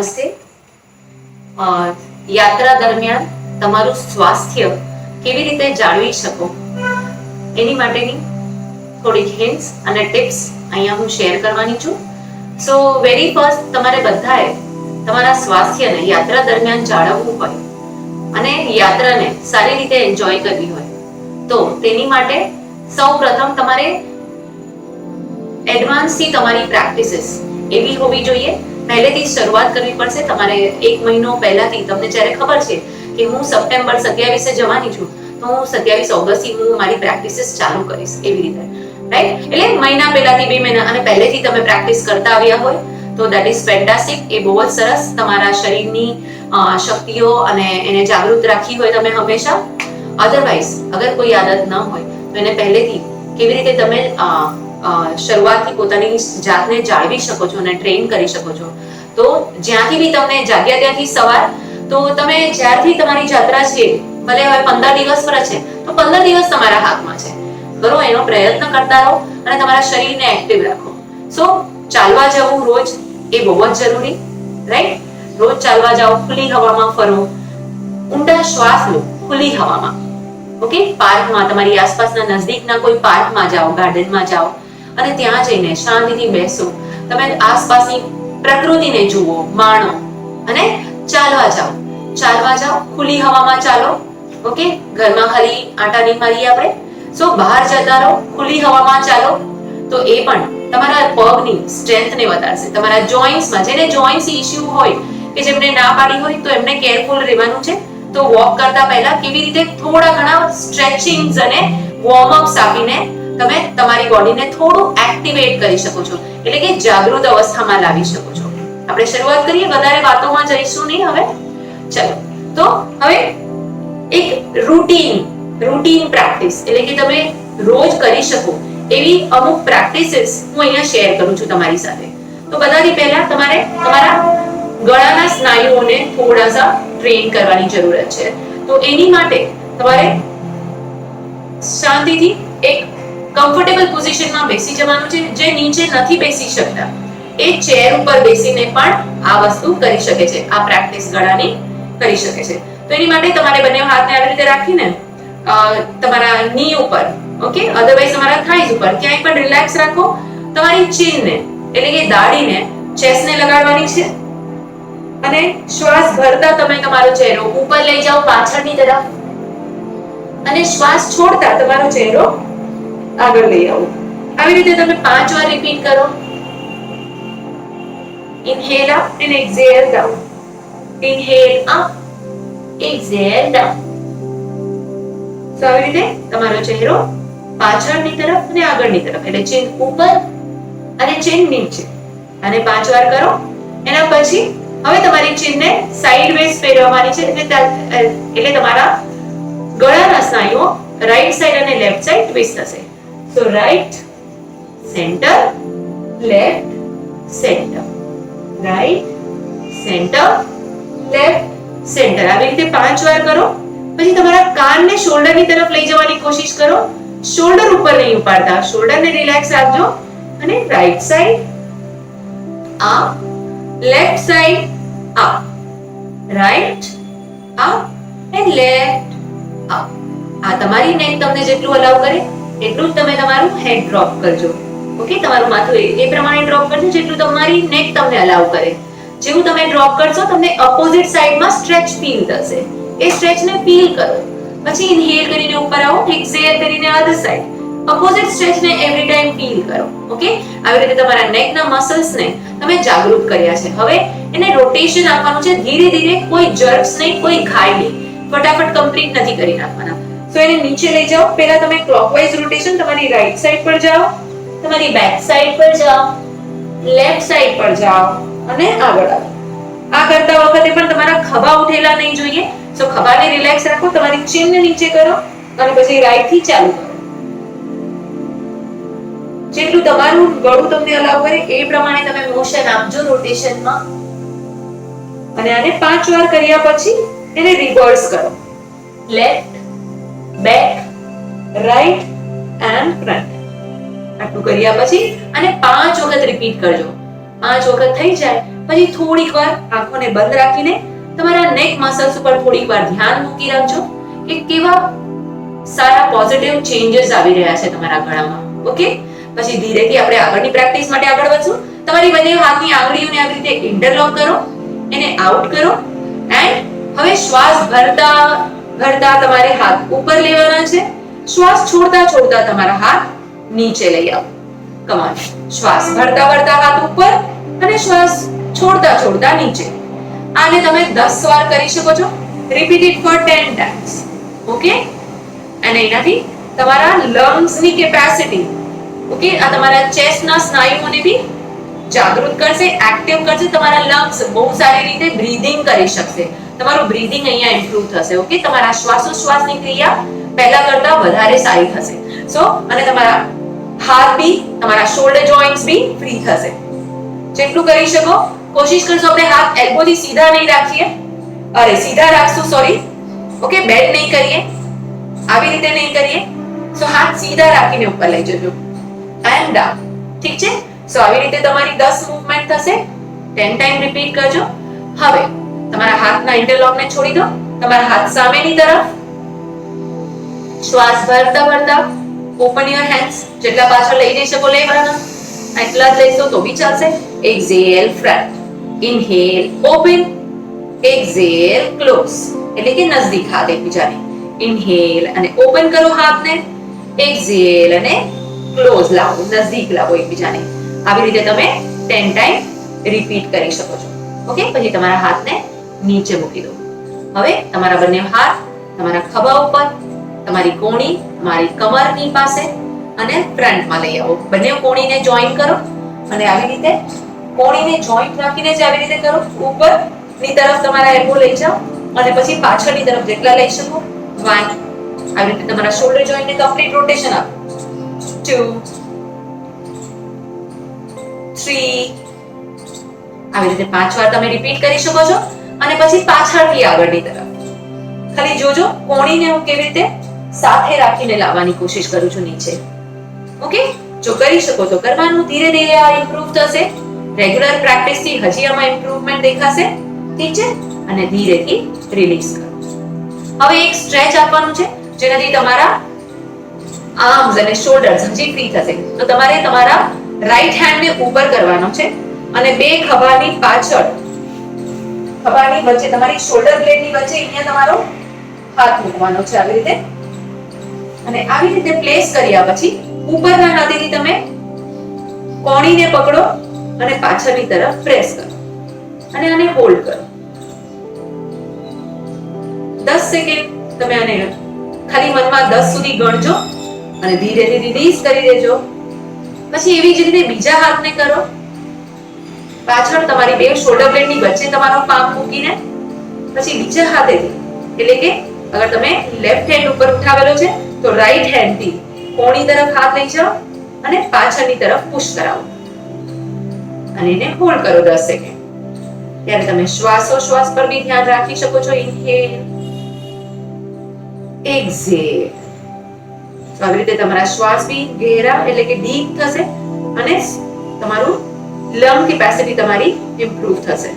નમસ્તે. યાત્રા દરમિયાન તમારું સ્વાસ્થ્ય કેવી રીતે જાળવી શકો એની માટેની થોડીક હિન્ટ્સ અને ટિપ્સ અહીંયા હું શેર કરવાની છું. સો વેરી ફર્સ્ટ તમારે બધાએ તમારા સ્વાસ્થ્યને યાત્રા દરમિયાન જાળવવું હોય અને યાત્રાને સારી રીતે એન્જોય કરવી હોય તો તેની માટે સૌપ્રથમ તમારે એડવાન્સથી તમારી પ્રેક્ટિસિસ એવી હોવી જોઈએ. પહેલેથી શરૂઆત કરવી પડશે. તમારે 1 મહિનો પહેલાથી તમને જ્યારે ખબર છે કે હું સપ્ટેમ્બર 27 જવાની છું તો હું 27 ઓગસ્ટથી હું મારી પ્રેક્ટિસિસ ચાલુ કરીશ એવી રીતે, રાઈટ? એટલે મહિના પહેલાથી 2 મહિના અને પહેલેથી તમે પ્રેક્ટિસ કરતા આવ્યા હોય તો દેટ ઇઝ ફેન્ટાસ્ટિક. એ બહુ જ સરસ. તમારા શરીરની શક્તિઓ અને એને જાગૃત રાખી હોય તમે હંમેશા. અધરવાઇઝ અગર કોઈ આદત ન હોય તો એને પહેલેથી કેવી રીતે તમે શરૂઆતથી પોતાની જાતને જાળવી શકો છો અને ટ્રેન કરી શકો છો. તો જ્યાંથી બી તમને જાગ્યા ત્યાંથી સવાર તો તમે જ્યારથી તમારી યાત્રા છે, ભલે હવે 15 દિવસ પર છે તો 15 દિવસ તમારા હાથમાં છે. કરો, એનો પ્રયત્ન કરતા રહો અને તમારા શરીરને એક્ટિવ રાખો. સો ચાલવા જવું રોજ એ બહુ જ જરૂરી, રાઈટ? રોજ ચાલવા જાઓ, ખુલ્લી હવામાં ફરો, ઊંડા શ્વાસ લો ખુલ્લી હવામાં. ઓકે? પાર્કમાં, તમારી આસપાસના નજદીકના કોઈ પાર્કમાં જાઓ, ગાર્ડનમાં જાઓ અને ત્યાં જઈને શાંતિથી બેસો. તમે આસપાસની પ્રકૃતિને જુઓ, માણો અને ચાલવા જાઓ. ચાલવા જાઓ, ખુલ્લી હવામાં ચાલો. ઓકે? ઘરમાં ખાલી આંટા નહીં મારીએ આપણે. સો બહાર જતા રહો, ખુલ્લી હવામાં ચાલો. તો એ પણ તમારા પગની સ્ટ્રેન્થને વધારશે. તમારા જોઈન્ટ્સમાં, જેને જોઈન્ટ્સ ઇશ્યુ હોય કે જેમને ના પાડી હોય તો એમને કેરફુલ રહેવાનું છે. તો વોક કરતા પહેલા કેવી રીતે થોડા ઘણા સ્ટ્રેચિંગ્સ અને વોર્મ અપ્સ આપીને તમે તમારી બોડીને થોડું એક્ટિવેટ કરી શકો છો, એટલે કે જાગૃત અવસ્થામાં લાવી શકો છો. આપણે શરૂઆત કરીએ, વધારે વાતોમાં જઈશું નહીં હવે. ચલો, તો હવે એક રૂટીન પ્રેક્ટિસ, એટલે કે તમે રોજ કરી શકો એવી અમુક પ્રેક્ટિસીસ હું અહીંયા શેર કરું છું તમારી સાથે. તો બધાથી પહેલા તમારે તમારા ગળાના સ્નાયુઓને થોડાસા ટ્રેન કરવાની જરૂરત છે. તો એની માટે તમારે શાંતિથી એક કમ્ફર્ટેબલ પોઝિશનમાં બેસી જવાનું છે. જે નીચે નથી બેસી શકતા એ ચેર ઉપર બેસીને પણ આ વસ્તુ કરી શકે છે. આ પ્રેક્ટિસ ગળાની કરી શકે છે. તો એની માટે તમારે બંને હાથને આવી રીતે રાખીને તમારા ની ઉપર, ઓકે, અધરવાઇઝ તમારા થાઈઝ ઉપર ક્યાંય પણ રિલેક્સ રાખો. તમારી ચીનને, એટલે કે દાઢીને, ચેસ્ટને લગાડવાની છે અને શ્વાસ ભરતા તમે તમારો ચહેરો ઉપર લઈ જાઓ પાછળની તરફ અને શ્વાસ છોડતા તમારો ચહેરો આગળ લઈ આવો. આવી રીતે તમે 5 વાર રિપીટ કરો. Inhale up and exhale down. Inhale up, exhale down. So આવી રીતે તમારો ચહેરો પાછળની તરફ અને આગળની તરફ, એટલે ચીન ઉપર અને ચીન નીચે, અને 5 વાર કરો. એના પછી હવે તમારી ચીનને સાઇડવેઝ ફેરવવાની છે, એટલે તમારા ગળાના સ્નાયુઓ રાઈટ સાઈડ અને લેફ્ટ સાઈડ ટ્વિસ્ટ થશે. સો right, centre, left, centre, right, centre, left, centre. આવી રીતે 5 વાર કરો. પછી તમારા કાનને શોલ્ડરની તરફ લઈ જવાની કોશિશ કરો. શોલ્ડર ઉપર નહીં ઉપાડતા, શોલ્ડરને રિલેક્સ રાખજો. અને right side up, left side up, right up and left up. આ તમારી નેક તમને જેટલું અલાઉ કરે એટલું જ તમે તમારું હેડ ડ્રોપ કરજો. ઓકે? તમારું માથું એ પ્રમાણે ડ્રોપ કરજો જેટલું તમારી નેક તમને અલાઉ કરે. જેવું તમે ડ્રોપ કરશો તમને ઓપોઝિટ સાઈડમાં સ્ટ્રેચ ફીલ થશે. એ સ્ટ્રેચને ફીલ કરો. પછી ઇન્હેલ કરીને ઉપર આવો, એક્સહેલ કરીને અધર સાઈડ. ઓપોઝિટ સ્ટ્રેચને એવરી ટાઈમ ફીલ કરો. ઓકે? આવી રીતે તમારા નેકના મસલ્સને તમે જાગૃત કર્યા છે. હવે એને રોટેશન આપવાનું છે ધીરે ધીરે, કોઈ જર્ક્સ નહીં, કોઈ ઘાય નહીં. ફટાફટ કમ્પ્લીટ નથી કરી નાખવાના. સો એને નીચે લઈ જાઓ. પહેલા તમે ક્લોકવાઇઝ રોટેશન તમારી રાઈટ સાઈડ પર જાઓ, તમારી બેક સાઈડ પર જાઓ, લેફ્ટ સાઈડ પર જાઓ અને આગળ આવો. આ કરતા વખતે પણ તમારા ખભા ઉઠેલા નહીં જોઈએ. સો ખભાને રિલેક્સ રાખો, તમારી ચીનને નીચે કરો અને પછી રાઈટ થી ચાલુ કરો. જેટલું તમારું ગળું તમને અલાઉ કરે એ પ્રમાણે તમે મોશન આપજો રોટેશનમાં. અને આને 5 વાર કર્યા પછી એને રિવર્સ કરો. Left, back, right and front. આટલું કર્યા પછી આને 5 વખત રિપીટ કરજો. 5 વખત થઈ જાય પછી થોડીક વાર આંખોને બંધ રાખીને તમારા નેક મસલ્સ ઉપર થોડીક વાર ધ્યાન મૂકી રાખજો કે કેવા સારા પોઝિટિવ ચેન્જીસ આવી રહ્યા છે તમારા ગળામાં. ઓકે, પછી ધીરેથી આપણે આગળની પ્રેક્ટિસ માટે આગળ વધશું. તમારી બંને હાથની આંગળીઓને આવી રીતે ઇન્ટરલોક કરો, એને આઉટ કરો એન્ડ હવે શ્વાસ ભરતા ભરતા તમારે હાથ ઉપર લેવાના છે. શ્વાસ છોડતા છોડતા તમારા હાથ નીચે લઈ આવો. કમ ઓન, શ્વાસ ભરતા ભરતા હાથ ઉપર અને શ્વાસ છોડતા છોડતા નીચે. આને તમે 10 વાર કરી શકો છો. Repeat it for 10 times. Okay, અને એનાથી તમારા લંગ્સ ની કેપેસિટી, ઓકે, આ તમારા ચેસ્ટના સ્નાયુઓને બી જાગૃત કરશે, એક્ટિવ કરશે. તમારા લંગ્સ બહુ સારી રીતે બ્રીધિંગ કરી શકશે. તમારું બ્રીધિંગ અહીંયા ઇમ્પ્રૂવ થશે. ઓકે, તમારા શ્વાસોશ્વાસની ક્રિયા પહેલા કરતા વધારે સારી થશે. સો અને તમારા હાથ બી, તમારા શોલ્ડર જોઇન્ટ્સ બી ફ્રી થશે. જેટલું કરી શકો કોશિશ કરજો. આપણે હાથ એલ્બોથી સીધા નહીં રાખીએ, અરે સીધા રાખશું, સોરી. ઓકે, બેન્ડ નહીં કરીએ, આવી રીતે નહીં કરીએ. સો હાથ સીધા રાખીને ઉપર લઈ જજો એન્ડ ડાઉન. ઠીક છે? સો આવી રીતે તમારી 10 મૂવમેન્ટ થશે. 10 ટાઈમ રિપીટ કરજો. હવે તમારા હાથના ઇન્ટરલોકને છોડી દો. તમારા હાથ સામેની તરફ. શ્વાસ ભરતા ભરતા ઓપન યોર હેન્ડ્સ. જેટલા પાછળ લઈ જઈ શકો લેવાના, એટલા જ લઈશો તો બી ચાલશે. Exhale front, inhale open, exhale close, એટલે કે નજદીક હાથ એકબીજાને. ઇનહેલ અને ઓપન કરો હાથને, એક્ઝેલ અને ક્લોઝ લાવો, નજદીક લાવો એકબીજાને. આવી રીતે તમે 10 ટાઈમ રિપીટ કરી શકો છો. ઓકે, પછી તમારા હાથને નીચે મૂકી દો. હવે તમારા બંને હાથ તમારા ખભા ઉપર, તમારી કોણી મારી કમરની પાસે અને ફ્રન્ટમાં લઈ આવો. બંને કોણીને જોઈન કરો અને આવી રીતે કોણીને જોઈન્ટ રાખીને જ આવી રીતે કરો. ઉપરની તરફ તમારા એલ્બો લઈ જાઓ અને પછી પાછળની તરફ જેટલા લઈ શકો. 1, આવી રીતે તમારા શોલ્ડર જોઈન્ટને કમ્પ્લીટ રોટેશન આપો. 2, 3, આવી રીતે 5 વાર તમે રિપીટ કરી શકો છો. અને પછી પાછળથી આગળની તરફ ખાલી જોજો કોણીને હું કેવી રીતે સાથે રાખીને લાવવાની કોશિશ કરું છું નીચે. ઓકે, જો કરી શકો તો કરવાનું. ધીરે ધીરે આ ઇમ્પ્રૂવ થશે. રેગ્યુલર પ્રેક્ટિસ થી હજી આમાં ઇમ્પ્રુવમેન્ટ દેખાશે. ઠીક છે? અને ધીરેથી રિલીઝ કરો. હવે એક સ્ટ્રેચ આપવાનું છે જેનાથી તમારા આર્મ્સ અને શોલ્ડર્સ હજી ફ્રી થશે. તો તમારે તમારા રાઈટ હેન્ડને ઉપર કરવાનો છે અને બે ખભાની પાછળ, ખભાની વચ્ચે, તમારી શોલ્ડર બ્લેડની વચ્ચે અહીંયા તમારો હાથ મૂકવાનો છે આવી રીતે. અને આવી રીતે પ્લેસ કર્યા પછી ઉપરના હાથેથી તમે કોણીને પકડો અને પાછળની તરફ પ્રેસ કરો અને આને હોલ્ડ કરો. 10 સેકન્ડ તમે આને ખાલી મનમાં 10 સુધી ગણજો અને ધીરેથી રિલીઝ કરી દેજો. પછી એવી જ રીતે બીજા હાથને કરો. પાછળ તમારી બે શોલ્ડર બ્લેડની વચ્ચે તમારો પામ મૂકીને પછી બીજા હાથેથી, એટલે કે અગર તમે લેફ્ટ હેન્ડ ઉપર ઉઠાવેલો છે તો રાઈટ હેન્ડથી કોણી તરફ હાથ લઈ જાઓ અને પાછળની તરફ પુશ કરાવો અને એને હોલ્ડ કરો 10 સેકન્ડ. ત્યારે તમે શ્વાસોશ્વાસ પર બી ધ્યાન રાખી શકો છો. Inhale, exhale. તો આવી રીતે તમારા શ્વાસ બી ગહેરા એટલે કે ડીપ થશે અને તમારું લંગ કેપેસિટી તમારી ઇમ્પ્રૂવ થશે.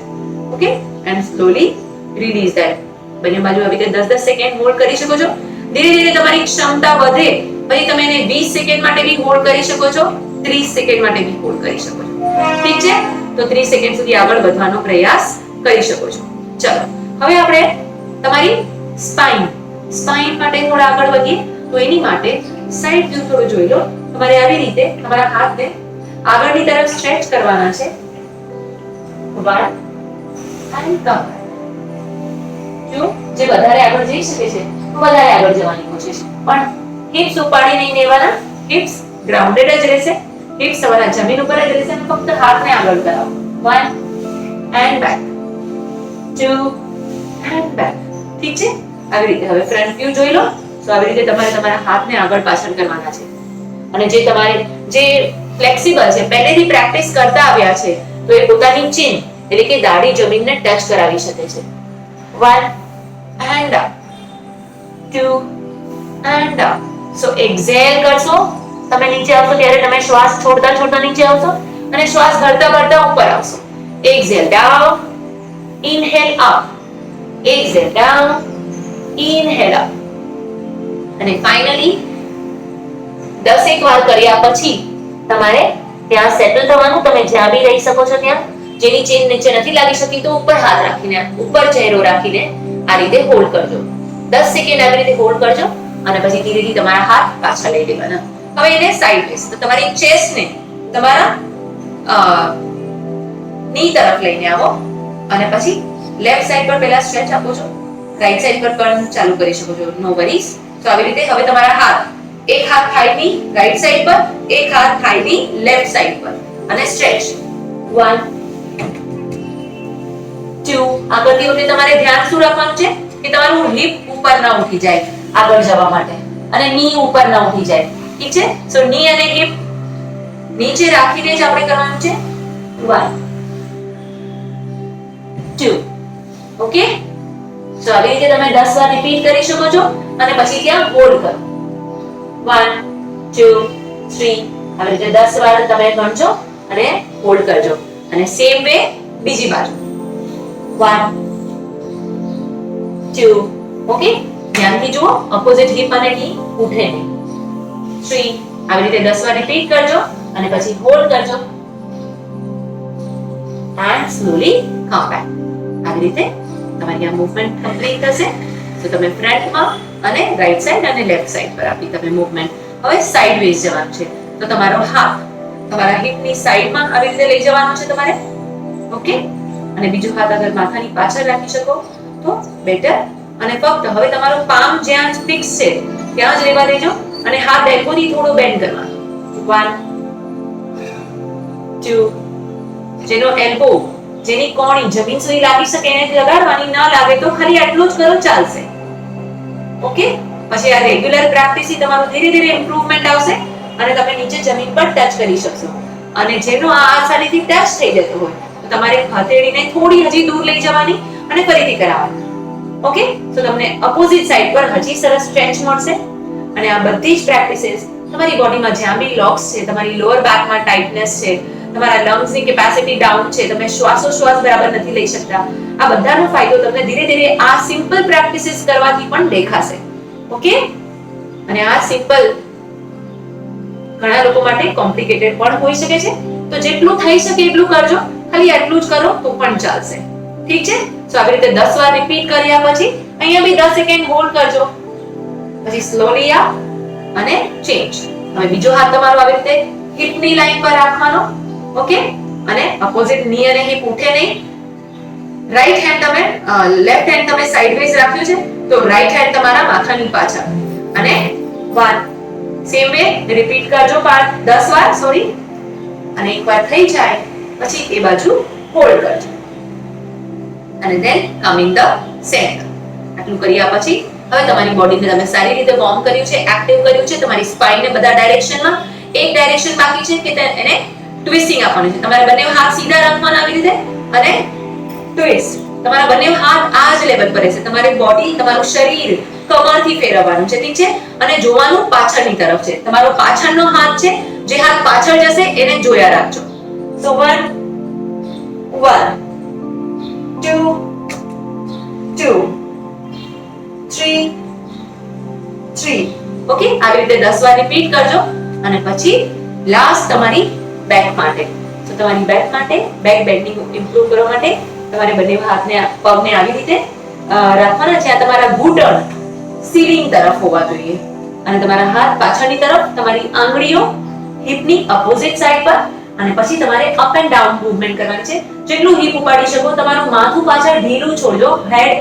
Okay, and slowly release that. બંને બાજુ આવી રીતે 10-10 સેકન્ડ હોલ્ડ કરી શકો છો. ધીરે ધીરે તમારી ક્ષમતા વધે પછી તમે એને 20 સેકન્ડ માટે બી હોલ્ડ કરી શકો છો, 30 સેકન્ડ માટે બી હોલ્ડ કરી શકો છો. ઠીક છે? તો 30 સેકન્ડ સુધી આગળ વધવાનો પ્રયાસ કરી શકો છો. ચલો હવે આપણે તમારી સ્પાઇન માટે થોડા આગળ વધીએ. તો એની માટે સાઈડ વ્યૂ થોડું જોઈ લો. તમારે આવી રીતે તમારા હાથને આગળની તરફ સ્ટ્રેચ કરવાના છે. 1 and come. જો જે વધારે આગળ જઈ શકે છે તો વધારે આગળ જવાની કોશિશ, પણ હિપ્સ ઉપાડી નહીં લેવાના. હિપ્સ ગ્રાઉન્ડેડ જ રહેશે. હિપ્સ તમારા જમીન ઉપર જ રહેશે. ફક્ત હાથને આગળ કરાવો. 1 and back, 2 and back. ઠીક છે? આવી રીતે હવે ફ્રન્ટ વ્યૂ જોઈ લો. તો આવી રીતે તમારે તમારા હાથને આગળ પાછળ કરવાના છે. અને જે તમારે જે ફ્લેક્સિબલ છે, પહેલેથી પ્રેક્ટિસ કરતા આવ્યા છે, તો એ પોતાની ચીન એટલે કે દાઢી જમીનને ટચ કરાવી શકે છે. 1 and up, 2 and up. So exhale કરશો, તમે નીચે આવશો ત્યારે તમે શ્વાસ છોડતા છોડતા નીચે આવશો અને શ્વાસ ભરતા ભરતા ઉપર આવશો. exhale down, inhale up, exhale down, inhale up. અને ફાઇનલી 10 વાર કર્યા પછી તમારે ત્યાં સેટલ થવાનું. તમે જ્યાં બી રહી શકો છો ત્યાં, જેની ચેન નીચે નથી લાગી શકતી તો ઉપર હાથ રાખીને, ઉપર ચહેરો રાખીને આ રીતે હોલ્ડ કરજો. 10 સેકન્ડ આવી રીતે હોલ્ડ કરજો અને પછી ધીરે ધીરે તમારા હાથ પાછા લઈ લેવાના. હવે એને સાઈડ વેઝ, તો તમારી ચેસ્ટ ને તમારા ની તરફ લઈને આવો અને પછી લેફ્ટ સાઈડ પર પહેલા સ્ટ્રેચ આપો છો, રાઈટ સાઈડ પર પણ ચાલુ કરી શકો છો, નો વરીઝ. તો આવી રીતે હવે તમારા હાથ, એક હાથ થાઈની રાઈટ સાઈડ પર, એક હાથ થાઈની લેફ્ટ સાઈડ પર અને સ્ટ્રેચ. 1 2. આ કરતી વખતે તમારે ધ્યાન શું રાખવાનું છે કે તમારું હિપ ઉપર ના ઉઠી જાય આગળ જવા માટે અને ની ઉપર ના ઉઠી જાય. ઠીક છે? સો ની અને હિપ નીચે રાખીને જ આપણે કરવાનું છે. 1 2. ઓકે? સો આવી રીતે તમે 10 વાર રિપીટ કરી શકો છો અને પછી ત્યાં હોલ્ડ કરો. 1 2 3. આવી રીતે 10 વાર તમે ગણજો અને હોલ્ડ કરજો. અને સેમ વે બીજી બાજુ. 1 2. ઓકે? ધ્યાનથી જુઓ, ઓપોઝિટ હિપ અને ની ઉઠે નહીં. 3. આવી રીતે 10 વાર રિપીટ કરજો અને પછી હોલ્ડ કરજો and slowly come back. આવી રીતે તમારી આ મૂવમેન્ટ કમ્પ્લીટ થશે. તો તમે ફ્રન્ટમાં અને રાઈટ સાઈડ અને લેફ્ટ સાઈડ પર આપી તમે મૂવમેન્ટ. હવે સાઈડ વેઝ જવાનું છે, તો તમારો હાથ તમારા હિપની સાઈડમાં આવી રીતે લઈ જવાનો છે તમારે. ઓકે? અને બીજો હાથ અગર માથાની પાછળ રાખી શકો તો બેટર. અને ફક્ત હવે તમારો પામ જ્યાં ફિક્સ છે ત્યાં જ રહેવા દેજો અને હાથ એલ્બોથી થોડો બેન્ડ કરવાનો. 1 2. જેનો એલ્બો, જેની કોણી જમીન સુધી લાગી શકે એને લગાડવાની, ના લાગે તો ખાલી આટલું જ કરો, ચાલશે. ઓકે? પછી આ રેગ્યુલર પ્રેક્ટિસથી તમારું ધીરે ધીરે ઇમ્પ્રુવમેન્ટ આવશે અને તમે નીચે જમીન પર ટચ કરી શકશો. અને જેનો આ આસાનીથી ટચ થઈ જતો હોય તો તમારે હથેળીને થોડી હજી દૂર લઈ જવાની અને ફરીથી કરાવવાની. ઓકે? તો તમને ઓપોઝિટ સાઈડ પર હજી સરસ સ્ટ્રેચ મળશે. અને આ બધી જ પ્રેક્ટિસીસ તમારી બોડીમાં જ્યાં બી લોક્સ છે, તમારી લોઅર બેકમાં ટાઇટનેસ છે, તમારા લંગ્સની કેપેસિટી ડાઉન છે, તમે શ્વાસોશ્વાસ બરાબર નથી લઈ શકતા, આ બધાનો ફાયદો તમને ધીરે ધીરે આ સિમ્પલ પ્રેક્ટિસીસ કરવાથી પણ દેખાશે. ઓકે? અને આ સિમ્પલ ઘણા લોકો માટે કોમ્પ્લિકેટેડ પણ હોઈ શકે છે, તો જેટલું થઈ શકે એટલું કરજો. ખાલી આટલું જ કરો તો પણ ચાલશે. ઠીક છે? સો આવી રીતે 10 વાર રિપીટ કર્યા પછી અહીંયા બી 10 સેકન્ડ હોલ્ડ કરજો, પછી સ્લોલી અપ અને ચેન્જ. હવે બીજો હાથ તમારો આવી રીતે હિપની લાઈન પર રાખવાનો. ઓકે? અને ઓપોઝિટ ની અને હિપ ઉઠે નહીં. રાઈટ હેન્ડ તમે લેફ્ટ હેન્ડ તમે સાઈડવેઝ રાખ્યું છે તો રાઈટ હેન્ડ તમારા માથાની પાછળ અને 1 સેમ વે રિપીટ કરજો 10 વાર, સોરી. અને એકવાર થઈ જાય પછી એ બાજુ હોલ્ડ કરજો અને then come in the centre. આટલું કર્યા પછી હવે તમારી બોડીને તમે સારી રીતે વોર્મ કર્યું છે, એક્ટિવ કર્યું છે. તમારી સ્પાઇનને બધા ડાયરેક્શનમાં, એક ડાયરેક્શન બાકી છે કે એને ટ્વિસ્ટિંગ આપવાનું છે. તમારે બંને હાથ સીધા રાખવાના આવી રીતે અને ટ્વિસ્ટ. તમારા બંને હાથ આ જ લેવલ પર રહેશે. તમારી બોડી, તમારું શરીર કમરથી ફેરવવાનું છે. ઠીક છે? અને જોવાનું પાછળની તરફ છે. તમારો પાછળનો હાથ છે, જે હાથ પાછળ જશે એને જોયા રાખજો. સો 1 2 2 3 3. ઓકે? આવી રીતે 10 વાર રિપીટ કરજો અને પછી લાસ્ટ તમારી બેક માટે. તો તમારી બેક માટે, બેક બેન્ડિંગ ઇમ્પ્રૂવ કરવા માટે તમારે બંને હાથને, પગને આવી રીતે રાખવાના છે. તમારા ઘૂંટણ સીલિંગ તરફ હોવા જોઈએ અને તમારા હાથ પાછળની તરફ, તમારી આંગળીઓ હિપની ઓપોઝિટ સાઈડ પર અને પછી તમારે અપ એન્ડ ડાઉન મૂવમેન્ટ કરવાની છે. જેટલું હિપ ઉપાડી શકો. તમારું માથું પાછળ ઢીલું છોડજો, હેડ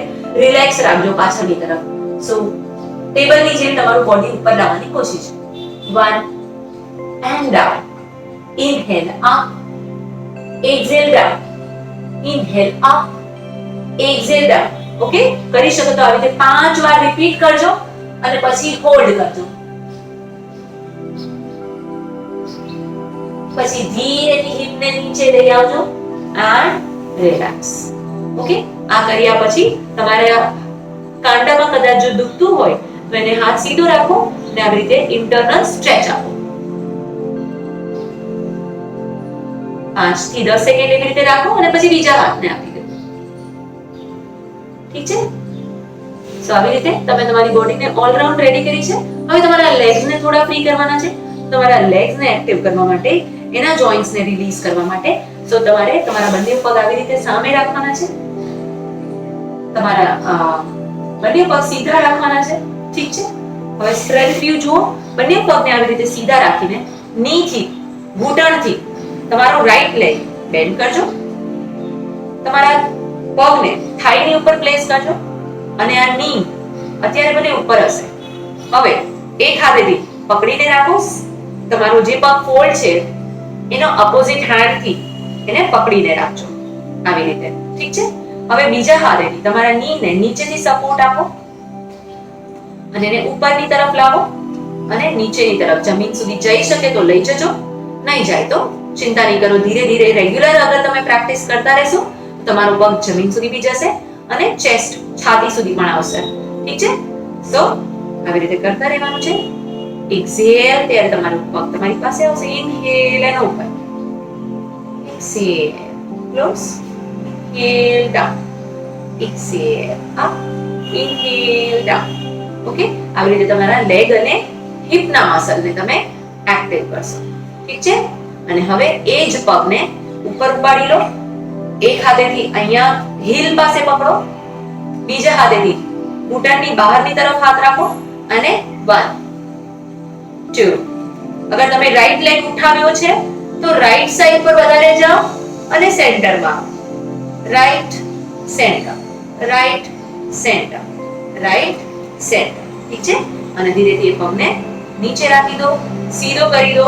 રિલેક્સ રાખજો પાછળની તરફ. સો ટેબલની જેમ તમારું બોડી ઉપર લાવવાની કોશિશ. 1 and down. Inhale up, exhale down. Inhale up, exhale down. Okay? કરી શકો તો આવી રીતે 5 વાર રિપીટ કરજો અને પછી હોલ્ડ કરજો. પછી ધીરેથી હિપને નીચે લઈ આવજો and relax. ઓકે? આ કર્યા પછી તમારા કાંડામાં કદાચ જો દુખતું હોય તો એને હાથ સીધો રાખો અને આવી રીતે ઇન્ટરનલ સ્ટ્રેચ આપો. 5 થી 10 સેકન્ડ એવી રીતે રાખો અને પછી બીજા હાથને આપી દો. ઠીક છે? સો આવી રીતે તમે તમારી બોડીને ઓલરાઉન્ડ રેડી કરી છે. હવે તમારા લેગ્સને થોડા ફ્રી કરવાના છે. તમારા લેગ્સને એક્ટિવ કરવા માટે, એના જોઈન્ટ્સને રિલીઝ કરવા માટે સો તમારે તમારા બંને પગ આવી રીતે સામે રાખવાના છે. તમારા બંને પગ સીધા રાખવાના છે. ઠીક છે? હવે સ્ટ્રેચ વ્યૂ જુઓ. બંને પગને આવી રીતે સીધા રાખીને નીથી, ઘૂંટણથી તમારો રાઈટ લેગ બેન્ડ કરજો. તમારા પગને થાઈની ઉપર પ્લેસ કરજો અને આ ની અત્યારે બંને ઉપર હશે. હવે એક હાથેથી પકડીને રાખો. તમારો જે પગ ફોલ્ડ છે એનો ઓપોઝિટ હેન્ડથી એને પકડીને રાખજો આવી રીતે. ઠીક છે? હવે બીજા હાથેથી તમારા નીને નીચેથી સપોર્ટ આપો અને એને ઉપરની તરફ લાવો અને નીચેની તરફ જમીન સુધી જઈ શકે તો લઈ જજો. નહીં જાય તો ચિંતા નહીં કરો. ધીરે ધીરે રેગ્યુલર અગર તમે પ્રેક્ટિસ કરતા રહેશો તો તમારો પગ જમીન સુધી બી જશે અને ચેસ્ટ છાતી સુધી પણ આવશે. ઠીક છે? સો આવી રીતે કરતા રહેવાનું છે. એક્સહેલ ત્યારે તમારો પગ તમારી પાસે આવશે. ઇનહેલ અને ઉપર, exhale close, inhale down, exhale up, inhale down. Okay? આવી રીતે તમારા લેગ અને હિપના મસલને તમે એક્ટિવ કરશો. ઠીક છે? અને હવે એ જ પગને ઉપર ઉપાડી લો. એક હાથેથી અહીંયા હીલ પાસે પકડો, બીજા હાથેથી ઘૂંટણની બહારની તરફ હાથ રાખો અને 1 2. અગર તમે રાઈટ લેગ ઉઠાવ્યો છે તો રાઈટ સાઈડ પર વધારે જાઓ અને સેન્ટરમાં. Right centre, right centre, right centre. ઠીક છે? અને ધીરેથી એ પગને નીચે રાખી દો, સીધો કરી દો.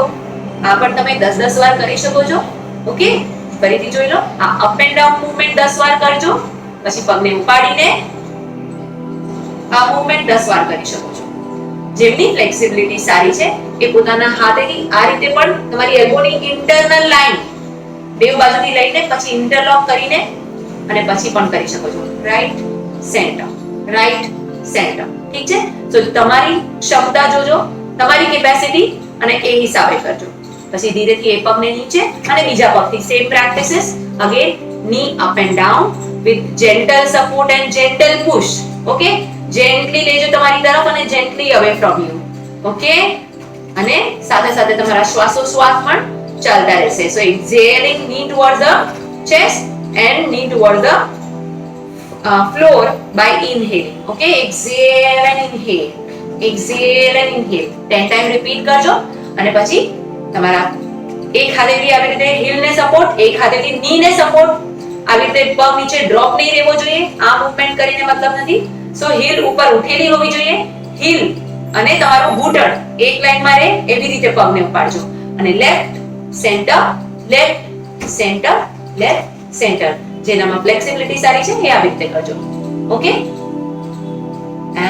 આ પણ તમે 10-10 વાર કરી શકો છો. ઓકે? ફરીથી જોઈ લો. આ અપ એન્ડ ડાઉન મૂવમેન્ટ 10 વાર કરજો. પછી પગને ઉપાડીને આ મૂવમેન્ટ 10 વાર કરી શકો છો. જેમની ફ્લેક્સિબિલિટી સારી છે એ પોતાના હાથેથી આ રીતે પણ તમારી એલ્બોની ઇન્ટરનલ લાઈન બે બાજુથી લઈને પછી ઇન્ટરલોક કરીને અને પછી પણ કરી શકો છો. Right centre, right centre. ઠીક છે? તો તમારી ક્ષમતા જોજો, તમારી કેપેસિટી અને એ હિસાબે કરજો. પછી ધીરેથી એ પગને નીચે અને બીજા પગથી સેમ પ્રેક્ટિસિસ અગેન. ની up and down with gentle support and gentle push. Okay? Gently લેજો તમારી તરફ અને gently away from you. Okay? અને સાથે સાથે તમારા શ્વાસોશ્વાસ પણ ચાલતા રહેશે. સો એક્સહેલિંગ ની ટુવર્ડ ધ ચેસ્ટ એન્ડ ની toward the floor by inhaling. Okay? Exhale and inhale, exhale and inhale. 10 time repeat કરજો અને પછી તમારા એક હાથેથી આવી રીતે હીલને સપોર્ટ, એક હાથેથી નીને સપોર્ટ. આવી રીતે પગ નીચે ડ્રોપ નહીં રહેવો જોઈએ. આ મૂવમેન્ટ કરીને મતલબ નથી. સો હીલ ઉપર ઉઠેલી હોવી જોઈએ. હીલ અને તમારું ઘૂંટણ એક લાઈનમાં રહે એવી રીતે પગને ઉપાડજો અને left centre, left centre, left centre. જેનામાં ફ્લેક્સિબિલિટી સારી છે એ આવી રીતે કરજો. Okay?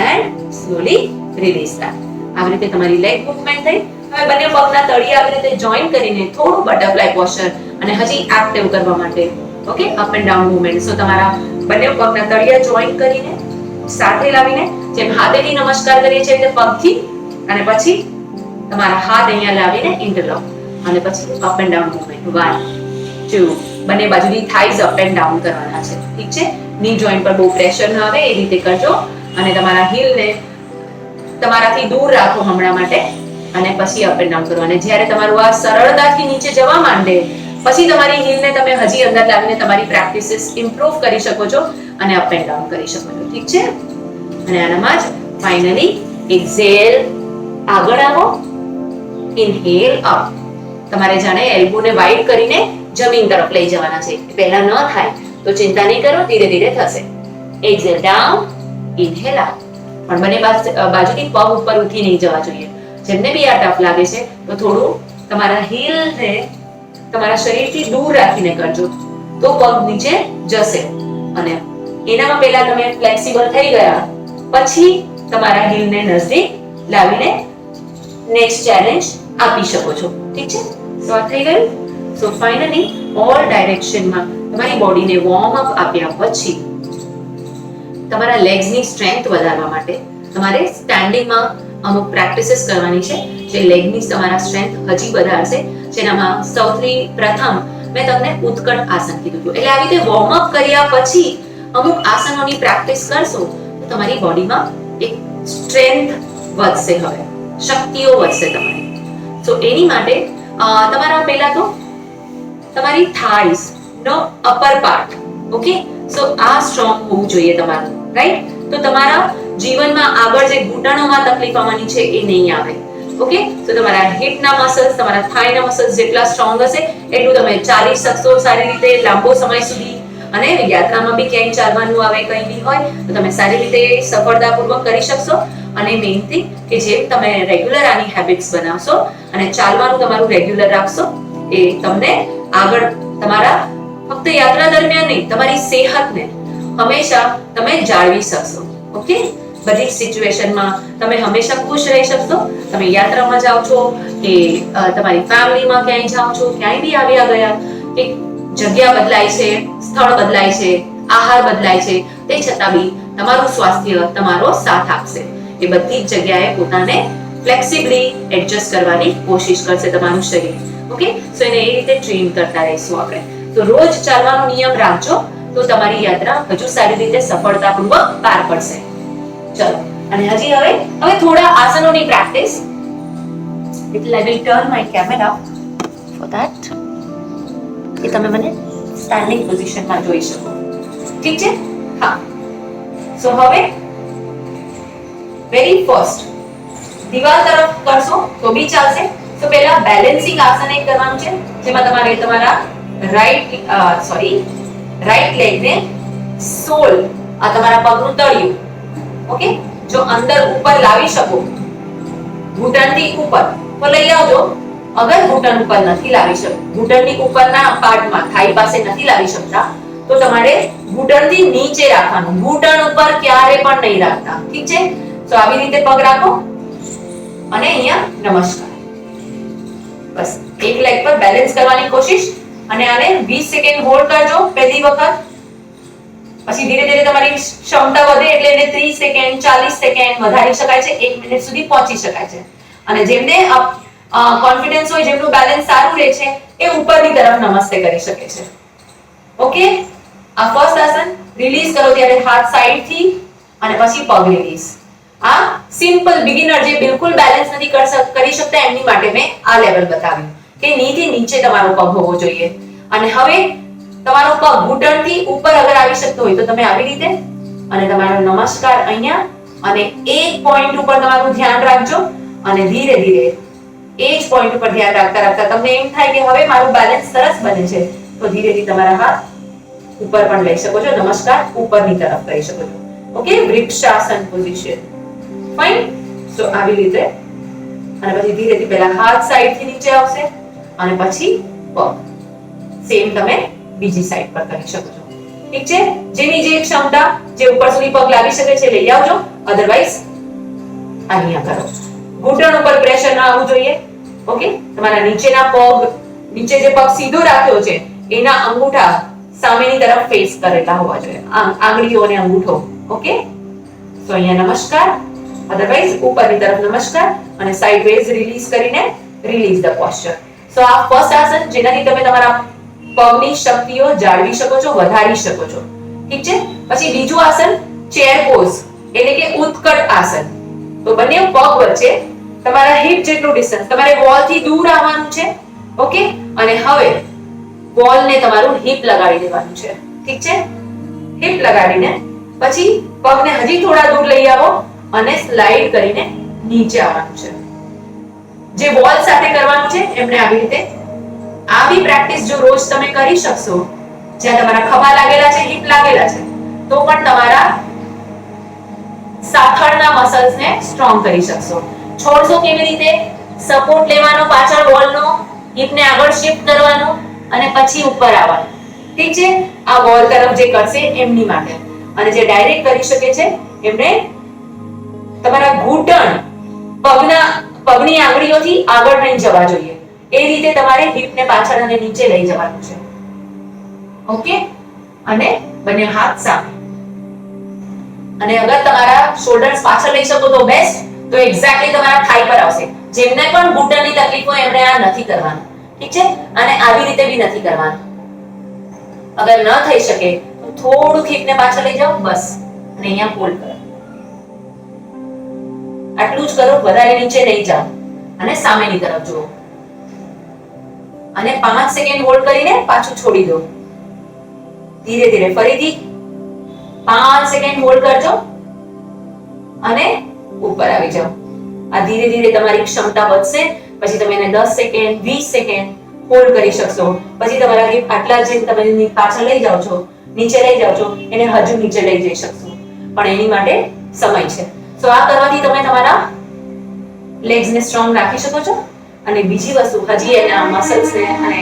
And slowly release that. આવી રીતે તમારી લેગ મૂવમેન્ટ થઈ. હવે બંને પગના તળિયે આવી રીતે જોઈન કરીને થોડું બટરફ્લાય પોસ્ચર અને હજી એક્ટિવ કરવા માટે. Okay? Up and down movement. So તમારા બંને પગના તળિયા જોઈન કરીને સાથે લાવીને જેમ હાથેથી નમસ્કાર કરીએ છીએ એટલે પગથી અને પછી તમારા હાથ અહીંયા લાવીને ઇન્ટરલોક અને પછી અપ એન્ડ ડાઉન મૂવમેન્ટ. 1 2. બંને બાજુથી થાઈઝ અપ એન્ડ ડાઉન કરવાના છે. ઠીક છે? ની જોઈન્ટ પર બહુ પ્રેશર ન આવે એ રીતે કરજો અને તમારા હીલને તમારાથી દૂર રાખો હમણાં માટે અને પછી અપ એન્ડ ડાઉન કરો. અને જ્યારે તમારું આ સરળતાથી નીચે જવા માંડે પછી તમારી હીલને તમે હજી અંદર લાવીને તમારી પ્રેક્ટિસિસ ઇમ્પ્રૂવ કરી શકો છો અને અપ એન્ડ ડાઉન કરી શકો છો. ઠીક છે? અને આનામાં જ ફાઇનલી એક્સહેલ, આગળ આવો, ઇનહેલ અપ. તમારે જાણે એલ્બોને વાઇડ કરીને જમીન તરફ લઈ જવાના છે. પહેલા ન થાય તો ચિંતા નહીં કરો, ધીરે ધીરે થશે. એક્સહેલ ડાઉન, ઇનહેલ અપ. પણ બંને બાજુથી પગ ઉપર ઉઠી નહીં જવા જોઈએ. જેમને બી આ ટફ લાગે છે તો થોડું તમારા હીલને તમારા શરીરથી દૂર રાખીને કરજો તો પગ નીચે જશે. અને એનામાં પહેલા તમે ફ્લેક્સિબલ થઈ ગયા પછી તમારા હીલને નજદીક લાવીને નેક્સ્ટ ચેલેન્જ આપી શકો છો. ઠીક છે? સો આ થઈ ગયું. સો ફાઇનલી ઓલ ડાયરેક્શનમાં તમારી બોડીને વોર્મ અપ આપ્યા પછી તમારા લેગ્સની સ્ટ્રેન્થ વધારવા માટે તમારે સ્ટેન્ડિંગમાં અમુક પ્રેક્ટિસિસ કરવાની છે જે લેગની તમારા સ્ટ્રેન્થ હજી વધારશે. જેનામાં સૌથી પ્રથમ મેં તમને ઉત્કટ આસન કીધું હતું. એટલે આવી રીતે વોર્મ અપ કર્યા પછી અમુક આસનોની પ્રેક્ટિસ કરશો તો તમારી બોડીમાં એક સ્ટ્રેન્થ વધશે, હવે શક્તિઓ વધશે તમારી. સો એની માટે તમારા પહેલા તો તમારી થાઈસ નો અપર પાર્ટ, ઓકે, સો આ સ્ટ્રોંગ હોવું જોઈએ તમારું, રાઈટ? તો તમારા જીવનમાં આગળ જે ઘૂંટણોમાં તકલીફ આવવાની છે એ નહીં આવે, ઓકે? તો તમારા હિપના મસલ્સ, તમારા થાઈના મસલ્સ જેટલા સ્ટ્રોંગ હશે એટલું તમે ચાલી શકશો સારી રીતે લાંબો સમય સુધી. અને યાત્રામાં બી ક્યાંય ચાલવાનું આવે, કંઈ બી હોય તો તમે સારી રીતે સફળતાપૂર્વક કરી શકશો. અને મેઇન થિંગ કે જે તમે રેગ્યુલર આની હેબિટ્સ બનાવશો અને ચાલવાનું તમારું રેગ્યુલર રાખશો, એ તમને આગળ તમારા ફક્ત યાત્રા દરમિયાન નહીં, તમારી સેહતને હંમેશા તમે જાળવી શકશો, ઓકે? બધી સિચ્યુએશનમાં તમે હંમેશા ખુશ રહી શકશો. તમે યાત્રામાં જાઓ છો કે તમારી ફેમિલીમાં ક્યાંય જાઓ છો, ક્યાંય બી આવ્યા ગયા કે જગ્યા બદલાય છે, સ્થળ બદલાય છે, આહાર બદલાય છે, તે છતાં બી તમારું સ્વાસ્થ્ય તમારો સાથ આપશે. એ બધી જ જગ્યાએ પોતાને ફ્લેક્સિબલી એડજસ્ટ કરવાની કોશિશ કરશે તમારું શરીર, ઓકે? સો એને એ રીતે ટ્રેન કરતા રહીશું આપણે. તો રોજ ચાલવાનો નિયમ રાખજો તો તમારી યાત્રા હજુ સારી રીતે સફળતાપૂર્વક પાર પડશે. ચલો, અને હજી હવે થોડા આસનોની પ્રેક્ટિસ. એટલે I will turn my camera for that કે તમે મને સ્ટેન્ડિંગ પોઝિશનમાં જોઈ શકો. ઠીક છે? હા. સો હવે વેરી ફર્સ્ટ દિવાલ તરફ કરશો તો બી ચાલશે. તો પહેલા બેલેન્સિંગ આસન એક કરવાનું છે, જેમાં તમારે તમારા રાઈટ લેગને સોલ, આ તમારા પગનું તળિયું, ઓકે, જો અંદર ઉપર લાવી શકો ઘૂંટણથી ઉપર તો લઈ આવજો. અગર ઘૂંટણ ઉપર નથી લાવી શકતા, ઘૂંટણની ઉપરના પાર્ટમાં થાઈ પાસે નથી લાવી શકતા, તો તમારે ઘૂંટણથી નીચે રાખવાનું, ઘૂંટણ ઉપર ક્યારે પણ નહીં રાખતા, ઠીક છે? તો આવી રીતે પગ રાખો અને અહીંયા નમસ્કાર. બસ એક લેગ પર બેલેન્સ કરવાની કોશિશ અને આને 20 સેકન્ડ હોલ્ડ કરજો પહેલી વખત. પછી ધીરે ધીરે તમારી ક્ષમતા વધે એટલે એને 30 સેકન્ડ 40 સેકન્ડ વધારી શકાય છે, 1 મિનિટ સુધી પહોંચી શકાય છે. અને જેમને કોન્ફિડન્સ હોય, જેમનું બેલેન્સ સારું રહે છે, એ ઉપરની તરફ નમસ્તે કરી શકે છે, ઓકે? આ ફર્સ્ટ આસન. રિલીઝ કરો ત્યારે હાથ સાઈડ થી અને પછી પગ રિલીઝ. આ સિમ્પલ બિગિનર જે બિલકુલ બેલેન્સ નથી કરી શકતા એમની માટે મેં આ લેવલ બતાવ્યું કે નીથી નીચે તમારો પગ હોવો જોઈએ. અને હવે તમારો પગ ઘૂંટણથી ઉપર અગર આવી શકતો હોય તો તમે આવી રીતે અને તમારો નમસ્કાર અહીંયા, અને એક પોઈન્ટ ઉપર તમારું ધ્યાન રાખજો અને ધીરે ધીરે એ જ પોઈન્ટ ઉપર ધ્યાન રાખતા રાખતા તમને એમ થાય કે હવે મારું બેલેન્સ સરસ બને છે, તો ધીરેથી તમારા હાથ ઉપર પણ લઈ શકો છો, નમસ્કાર ઉપરની તરફ કરી શકો છો, okay? Vrikshasana position, fine. So આવી રીતે અને પછી ધીરેથી પહેલા હાથ સાઈડ થી નીચે આવશે અને પછી પગ સેમ તમે બીજી સાઈડ પર કરી શકો છો, ઠીક છે? જેની જે ક્ષમતા, જે ઉપર સુધી પગ લાવી શકે છે લઈ આવજો, અધરવાઇઝ અહીંયા કરો. ઘૂંટણ ઉપર પ્રેશર ના આવવું જોઈએ, ઓકે? તમારા નીચેના પગ, નીચે જે પગ સીધો રાખ્યો છે એના અંગૂઠા સામેની તરફ ફેસ કરેલા હોવા જોઈએ, આંગળીઓ અને અંગૂઠો, ઓકે? સો અહીંયા નમસ્કાર, અધરવાઇઝ ઉપરની તરફ નમસ્કાર અને સાઇડવેઝ રિલીઝ કરીને રિલીઝ ધ પોસ્ચર. સો આ ફર્સ્ટ આસન જેનાથી તમે તમારા પગની શક્તિઓ જાળવી શકો છો, વધારી શકો છો, ઠીક છે? પછી બીજું આસન ચેર પોઝ એટલે કે ઉત્કટ આસન. તો બંને પગ વચ્ચે તમારા હિપ જેટલું ડિસ્ટન્સ, તમારે વોલ થી દૂર આવવાનું છે, ઓકે? અને હવે વોલ ને તમારું હિપ લગાડી દેવાનું છે, ઠીક છે? હિપ લગાડીને પછી પગને હજી થોડા દૂર લઈ આવો અને સ્લાઇડ કરીને નીચે આવવાનું છે. જે વોલ સાથે કરવાનું છે એમને આવી રીતે. આ બી પ્રેક્ટિસ જો રોજ તમે કરી શકશો, જ્યાં તમારા ખભા લાગેલા છે, હિપ લાગેલા છે, તો પણ તમારા સાથળના મસલ્સને સ્ટ્રોંગ કરી શકશો. છોડશો કેવી રીતે? સપોર્ટ લેવાનો પાછળ વોલનો, હિપને આગળ શિફ્ટ કરવાનો અને પછી ઉપર આવવાનું, ઠીક છે? આ વોલ તરફ જે કરશે એમની માટે. અને જે ડાયરેક્ટ કરી શકે છે એમને તમારા ઘૂંટણ પગની આંગળીઓથી આગળ નહીં જવા જોઈએ, એ રીતે તમારે હિપને પાછળ અને નીચે લઈ જવાનું છે, ઓકે? અને બંને હાથ સામે. અને અગર તમારા શોલ્ડર્સ પાછળ લઈ શકો તો બેસ્ટ, તો એક્ઝેક્ટલી તમારા થાઈ પર આવશે. જેમને પણ ઘૂંટણની તકલીફ હોય એમણે આ નથી કરવાનું, ઠીક છે? અને આવી રીતે બી નથી કરવાનું. અગર ન થઈ શકે તો થોડું હિપને પાછળ લઈ જાઓ, બસ, અને અહીંયા હોલ્ડ કરો. આટલું જ કરો, વધારે નીચે નહીં જાઓ અને સામેની તરફ જુઓ. અને 5 સેકન્ડ હોલ્ડ કરીને પાછું છોડી દો. ધીરે ધીરે ફરીથી 5 સેકન્ડ હોલ્ડ કરજો અને ઉપર આવી જાઓ. આ ધીરે ધીરે તમારી ક્ષમતા વધશે. પછી તમે એને 10 સેકન્ડ 20 સેકન્ડ હોલ્ડ કરી શકશો. પછી તમારા હિપ આટલા જે તમે પાછળ લઈ જાઓ છો, નીચે લઈ જાઓ છો, એને હજુ નીચે લઈ જઈ શકશો. પણ એની માટે સમય છે. સો આ કરવાથી તમે તમારા લેગ્સને સ્ટ્રોંગ રાખી શકો છો. અને બીજી વસ્તુ હજી એના મસલ્સને અને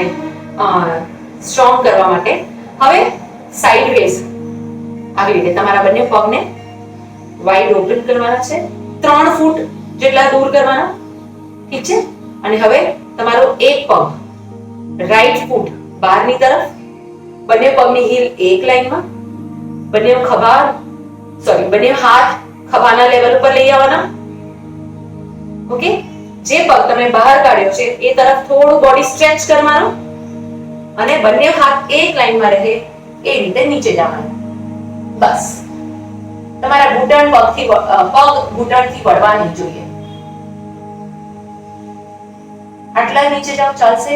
સ્ટ્રોંગ કરવા માટે હવે સાઇડવેઝ આવી રીતે તમારા બંને પગને વાઇડ ઓપન કરવાના છે. 3 ફૂટ જેટલા દૂર કરવાના. ઠીક છે? અને હવે તમારો એક પગ રાઈટ ફૂટ બહારની તરફ, બંને પગની હીલ એક લાઈનમાં, બંને હાથ ખભાના લેવલ ઉપર લઈ આવવાના. ઓકે? જે પગ તમે બહાર કાઢ્યો છે એ તરફ થોડું બોડી સ્ટ્રેચ કરવાનું અને બંને હાથ એક લાઈનમાં રહે એ રીતે નીચે જવાનું. બસ. તમારા ઘૂંટણ પગ ઘૂંટણથી વળવા નહીં જોઈએ. આટલા નીચે જાઓ, ચાલશે.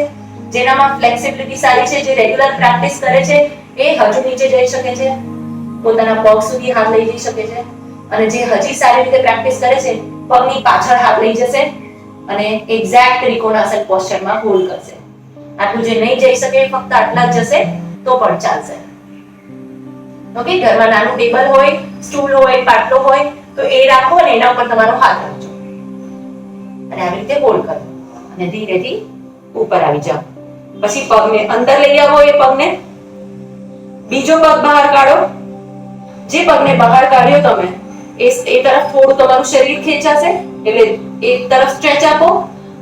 જેનામાં ફ્લેક્સિબિલિટી સારી છે, જે રેગ્યુલર પ્રેક્ટિસ કરે છે, એ હજુ નીચે જઈ શકે છે, પોતાના પગ સુધી હાથ લઈ જઈ શકે છે. અને જે હજી સારી રીતે પ્રેક્ટિસ કરે છે, પગની પાછળ હાથ લઈ જશે અને એક્ઝેક્ટ ત્રિકોણાસન પોસ્ચરમાં હોલ્ડ કરશે. આટલું જે નહીં જઈ શકે ફક્ત આટલા જ જશે તો પણ ચાલશે. ઓકે? ઘરમાં નાનું ટેબલ હોય, સ્ટૂલ હોય, પાટલો હોય તો એ રાખો અને એના ઉપર તમારો હાથ રાખજો અને આવી રીતે હોલ્ડ કરો અને ધીરેથી ઉપર આવી જાઓ. પછી પગને અંદર લઈ આવો. એ પગને બીજો પગ બહાર કાઢો. જે પગને બહાર કાઢ્યો તમે એ તરફ થોડું તમારું શરીર ખેંચાશે, એટલે એ તરફ સ્ટ્રેચ આપો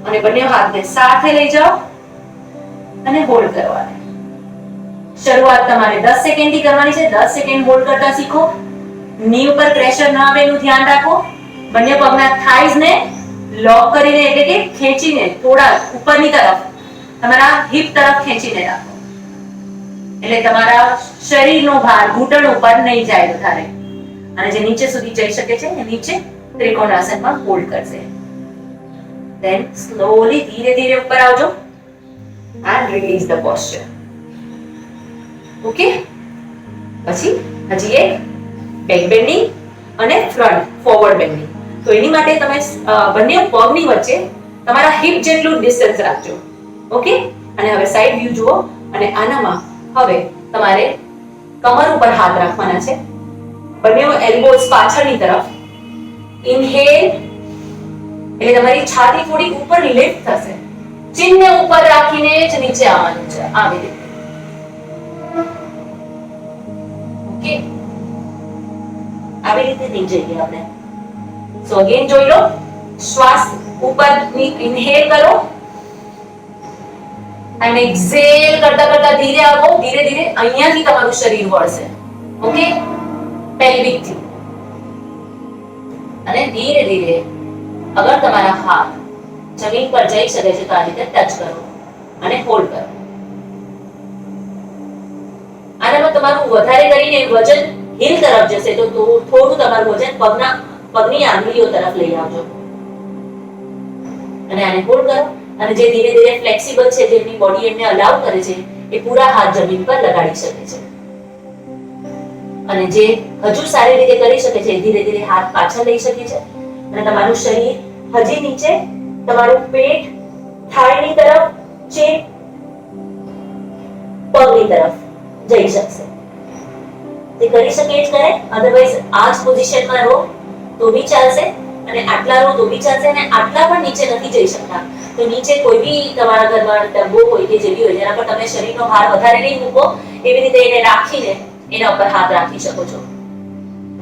અને બંને હાથને સાથે લઈ જાઓ અને હોલ્ડ કરવાના. શરૂઆત તમારે 10 સેકન્ડ થી કરવાની છે. 10 સેકન્ડ હોલ્ડ કરતા શીખો. ની ઉપર પ્રેશર ન આવે એનું ધ્યાન રાખો. બંને પગના થાઈઝ ને લોક કરીને, એટલે કે ખેંચીને થોડા ઉપરની તરફ તમારા હિપ તરફ ખેંચીને રાખો. એટલે તમારા શરીરનો ભાર ઘૂંટણ ઉપર નહીં જાય વધારે. અને જે નીચે સુધી જઈ શકે છે એ નીચે ત્રિકોણાસનમાં હોલ્ડ કરશે. Then slowly ધીરે ધીરે ઉપર આવજો and release the posture. Okay? પછી હજી એક બેક બેન્ડિંગ અને ફ્રન્ટ ફોરવર્ડ બેન્ડિંગ. તો એની માટે તમે બંને પગની વચ્ચે તમારા હિપ જેટલું ડિસ્ટન્સ રાખજો. ઓકે? અને હવે સાઈડ વ્યૂ જુઓ અને આનામાં હવે તમારે કમર ઉપર હાથ રાખવાના છે. બંને એલ્બોઝ પાછળની તરફ. ઇન્હેલ એટલે તમારી છાતી થોડી ઉપર લિફ્ટ થશે. ચિનને ઉપર રાખીને જ નીચે આવવાનું છે, આવી રીતે. ઓકે? આવી રીતે નહીં જઈએ આપણે. સો અગેન જોઈ લો. શ્વાસ ઉપર ઇન્હેલ કરો અને એક્સેલ કરતા કરતા ધીરે આવો. ધીરે ધીરે અહીંયાથી તમારું શરીર વળશે. ઓકે? પેલ્વિક થી. અને ધીરે ધીરે અગર તમારા હાથ જમીન પર જઈ શકે છે તો આ રીતે ટચ કરો અને હોલ્ડ કરો. આનામાં તમારું વધારે કરીને વજન હીલ તરફ જશે તો થોડું તમારું વજન પગની આંગળીઓ તરફ લઈ આવજો અને આને હોલ્ડ કરો. અને જે ધીરે ધીરે ફ્લેક્સિબલ છે, જેમની બોડી એમને અલાઉ કરે છે, એ પૂરા હાથ જમીન પર લગાડી શકે છે. અને જે હજુ સારી રીતે કરી શકે છે, ધીરે ધીરે હાથ પાછળ લઈ શકે છે અને તમારું શરીર હજી નીચે, તમારું પેટ થાળીની તરફ, ચેપ પગની તરફ જઈ શકશે. તે કરી શકે જ કરે. અધરવાઇઝ આ જ પોઝિશનમાં રહો તો બી ચાલશે અને આટલા રહો તો બી ચાલશે. અને આટલા પણ નીચે નથી જઈ શકતા તો નીચે કોઈ બી તમારા ઘરમાં ડબ્બો હોય કે જે બી હોય જેના પર તમે શરીરનો ભાર વધારે નહીં મૂકો, એવી રીતે એને રાખીને એના ઉપર હાથ રાખી શકો છો.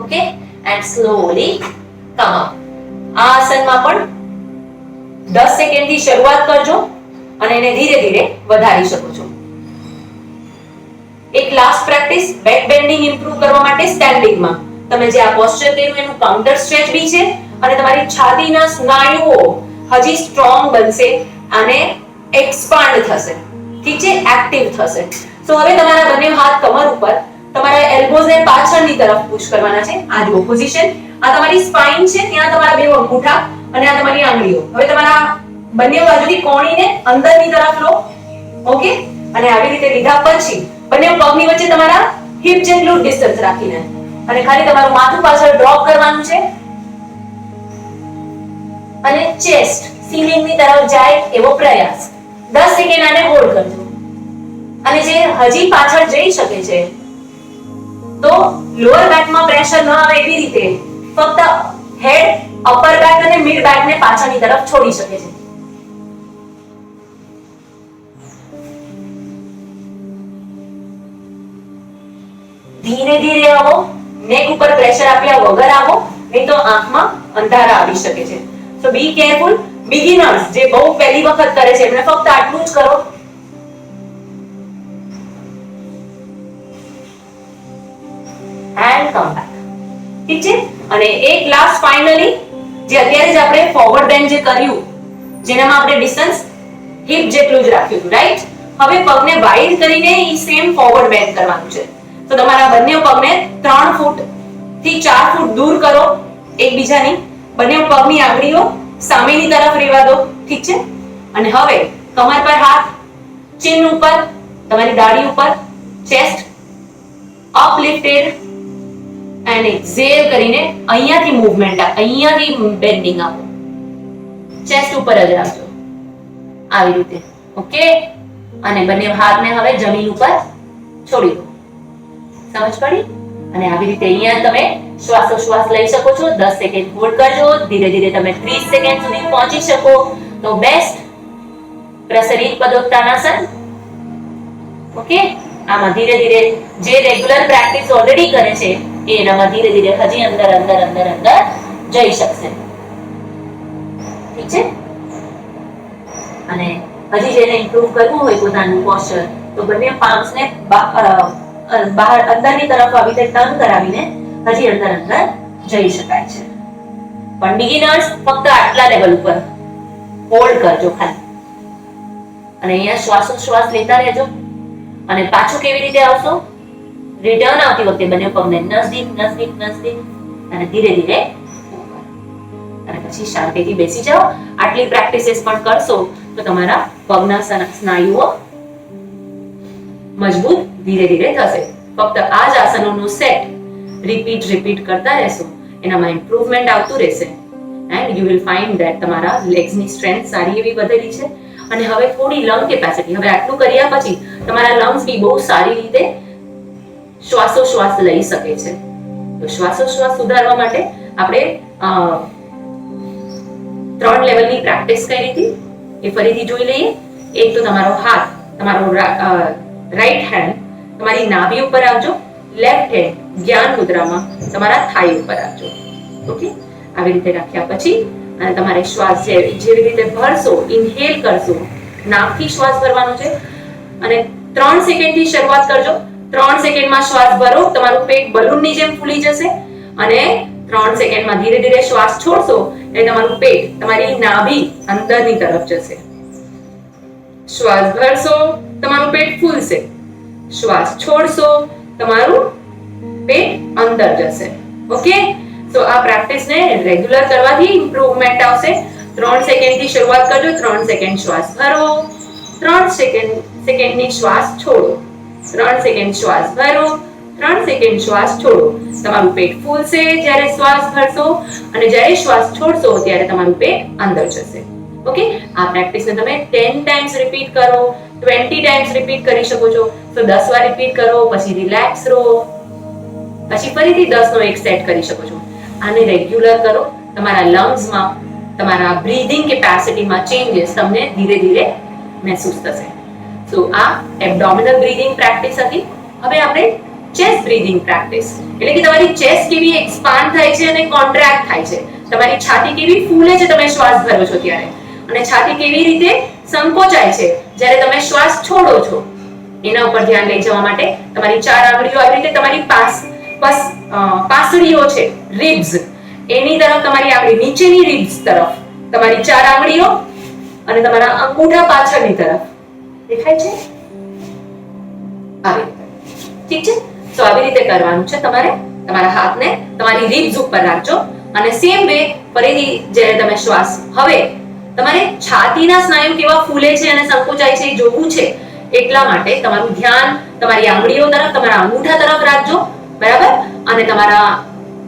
Okay? And slowly come up. આ આસનમાં પણ 10 સેકન્ડથી શરૂઆત કરજો અને એને ધીરે ધીરે વધારી શકો છો. એક last practice back bending improve કરવા માટે સ્ટેન્ડિંગમાં તમે જે આ પોસ્ચર કર્યું એનું કાઉન્ટર સ્ટ્રેચ બી છે અને તમારી છાતીના સ્નાયુઓ હજી સ્ટ્રોંગ બનશે. અને એક્સપાન્ડ થશે, ઠીક છે, એક્ટિવ થશે. સો હવે તમારા બંને હાથ કમર ઉપર, તમારા એલ્બોઝ ને પાછળની તરફ પુશ કરવાના છે. આ જો પોઝિશન, આ તમારી સ્પાઇન છે, ત્યાં તમારા બે અંગૂઠા અને આ તમારી આંગળીઓ હવે તમારા બંને બાજુથી કોણીને અંદરની તરફ લો. ઓકે, અને આવી રીતે લીધા પછી બંને પગની વચ્ચે તમારા હિપ જેટલું ડિસ્ટન્સ રાખીને અને ખાલી તમારું માથું પાછળ ડ્રોપ કરવાનું છે અને ચેસ્ટ સીલિંગની તરફ જાય એવો પ્રયાસ. 10 સેકન્ડ આને હોલ્ડ કરજો. અને જે હજી પાછળ જઈ શકે છે તો લોઅર બેકમાં પ્રેશર ન આવે એવી રીતે ફક્ત હેડ, અપર બેક અને મિડ બેકને પાછળની તરફ છોડી શકે છે. ધીરે ધીરે આવો, નેક ઉપર પ્રેશર આપ્યા વગર આવો, નહીં તો આંખમાં અંધારા આવી શકે છે. સો બી કેરફુલ. બિગિનર્સ જે બહુ પહેલી વખત કરે છે એમને ફક્ત આટલું જ કરો. And come back. ઠીક છે. અને એક લાસ્ટ ફાઇનલી જે અત્યારે જ આપણે ફોરવર્ડ બેન્ડ જે કર્યું, જેનામાં આપણે ડિસ્ટન્સ હિપ જેટલું જ રાખ્યું હતું, રાઈટ? હવે પગને વાઇડ કરીને ઈ સેમ ફોરવર્ડ બેન્ડ કરવાનું છે. તો તમારા બંને પગને 3 ફૂટ થી 4 ફૂટ દૂર કરો એકબીજાની. બંને પગની આંગળીઓ સામેની તરફ રહેવા દો, ઠીક છે? અને હવે કમર પર હાથ, ચિન ઉપર, તમારી દાઢી ઉપર, ચેસ્ટ અપલિફ્ટેડ એન્ડ એક્સેલ કરીને અહીંયાથી મૂવમેન્ટ આપો, અહીંયાથી બેન્ડિંગ આપો. ચેસ્ટ ઉપર જ રાખજો આવી રીતે. ઓકે, અને બંને હાથને હવે જમીન ઉપર છોડી દો. સમજ પડી? અને આવી રીતે અહીંયા તમે શ્વાસોશ્વાસ લઈ શકો છો. 10 સેકન્ડ હોલ્ડ કરજો. ધીરે ધીરે તમે 30 સેકન્ડ સુધી પહોંચી શકો તો બેસ્ટ. પ્રસરિત પદોત્તાનાસન. ઓકે, આમાં ધીરે ધીરે જે રેગ્યુલર પ્રેક્ટિસ ઓલરેડી કરે છે એનામાં ધીરે ધીરે હજી અંદર અંદર અંદર અંદર જઈ શકશે. ઠીક છે? અને હજી જેને ઇમ્પ્રૂવ કરવું હોય પોતાનું પોસ્ચર તો બંને પામ્સને બહાર અંદરની તરફ આવી રીતે ટર્ન કરાવીને હજી અંદર અંદર જઈ શકાય છે. પણ બિગિનર્સ ફક્ત આટલા લેવલ ઉપર હોલ્ડ કરજો ખાલી. અને અહીંયા શ્વાસોશ્વાસ લેતા રહેજો. અને પાછું કેવી રીતે આવશો? રિટર્ન આવતી વખતે બંને પગને નજદીક નજદીક નજદીક અને ધીરે ધીરે ઉપર. અને પછી શાંતિથી બેસી જાઓ. આટલી પ્રેક્ટિસીસ પણ કરશો તો તમારા પગના સ્નાયુઓ મજબૂત ધીરે ધીરે થશે. ફક્ત આ જ આસનોનો સેટ રિપીટ કરતા રહેશો, એનામાં ઇમ્પ્રુવમેન્ટ આવતું રહેશે and you will find that તમારા લેગ્સની સ્ટ્રેન્થ સારી એવી વધેલી છે. અને હવે થોડી લંગ કેપેસિટી, હવે આટલું કર્યા પછી તમારા લંગ્સ બી બહુ સારી રીતે શ્વાસોશ્વાસ લઈ શકે છે. તો શ્વાસોશ્વાસ સુધારવા માટે આપણે 3 લેવલની પ્રેક્ટિસ કરી હતી એ ફરીથી જોઈ લઈએ. એક તો તમારો હાથ, તમારો રાઈટ હેન્ડ તમારી નાભી ઉપર આવજો. લેફ્ટ હેન્ડ જ્ઞાન મુદ્રામાં તમારા થાઈ ઉપર આવજો. ઓકે, આવી રીતે રાખ્યા પછી અને તમારે શ્વાસ જેવી રીતે ભરશો, ઇન્હેલ કરશો, નાકથી શ્વાસ ભરવાનો છે અને 3 સેકન્ડથી શરૂઆત કરજો. 3 સેકન્ડમાં શ્વાસ ભરો, તમારું પેટ બલૂનની જેમ ફૂલી જશે અને 3 સેકન્ડમાં ધીરે ધીરે શ્વાસ છોડશો એટલે તમારું પેટ, તમારી નાભી અંદરની તરફ જશે. શ્વાસ ભરશો, તમારું પેટ ફૂલશે. શ્વાસ છોડશો, તમારું પેટ અંદર જશે. ઓકે, તો આ પ્રેક્ટિસને રેગ્યુલર કરવાથી ઇમ્પ્રુવમેન્ટ આવશે. 3 સેકન્ડથી શરૂઆત કરજો. 3 સેકન્ડ શ્વાસ ભરો, 3 સેકન્ડની શ્વાસ છોડો, 3 સેકન્ડ શ્વાસ ભરો, 3 સેકન્ડ શ્વાસ છોડો. તમારું પેટ ફૂલશે જ્યારે શ્વાસ ભરશો અને જ્યારે શ્વાસ છોડશો ત્યારે તમારું પેટ અંદર જશે. ઓકે, આ પ્રેક્ટિસને તમે 10 ટાઈમ્સ રિપીટ કરો, 20 ટાઈમ્સ રિપીટ કરી શકો છો. તો 10 વાર રિપીટ કરો, પછી રિલેક્સ રહો, પછી ફરીથી 10 નો એક સેટ કરી શકો છો. આને રેગ્યુલર કરો. તમારા લંગ્સમાં, તમારા બ્રીથિંગ કેપેસિટીમાં ચેન્જીસ તમને ધીરે ધીરે મહેસૂસ થશે. સો આ એબ્ડોમિનલ બ્રીથિંગ પ્રેક્ટિસ હતી. હવે આપણે ચેસ્ટ બ્રીથિંગ પ્રેક્ટિસ, એટલે કે તમારી ચેસ્ટ કેવી એક્સપાન્ડ થાય છે અને કોન્ટ્રેક્ટ થાય છે, તમારી છાતી કેવી ફૂલે છે તમે શ્વાસ ભરો છો ત્યારે, અને છાતી કેવી રીતે સંકોચાય છે જ્યારે તમે શ્વાસ છોડો છો, એના ઉપર ધ્યાન લઈ જવા માટે તમારી 4 આંગળીઓ આવી રીતે તમારી પાસળીઓ છે, રિબ્સ, એની તરફ તમારી આંગળી, નીચેની રિબ્સ તરફ તમારી 4 આંગળીઓ અને તમારા અંગૂઠા પાછળની તરફ દેખાય છે આવી રીતે. ઠીક છે? તો આવી રીતે કરવાનું છે તમારે. તમારા હાથને તમારી રિબ્સ ઉપર રાખજો અને સેમ વે ફરીથી જ્યારે તમે શ્વાસ, હવે તમારે છાતીના સ્નાયુ કેવા ફૂલે છે અને સંકોચાય છે એ જોવું છે. એટલા માટે તમારું ધ્યાન તમારી આંગળીઓ તરફ, તમારા અંગૂઠા તરફ રાખજો, બરાબર? અને તમારા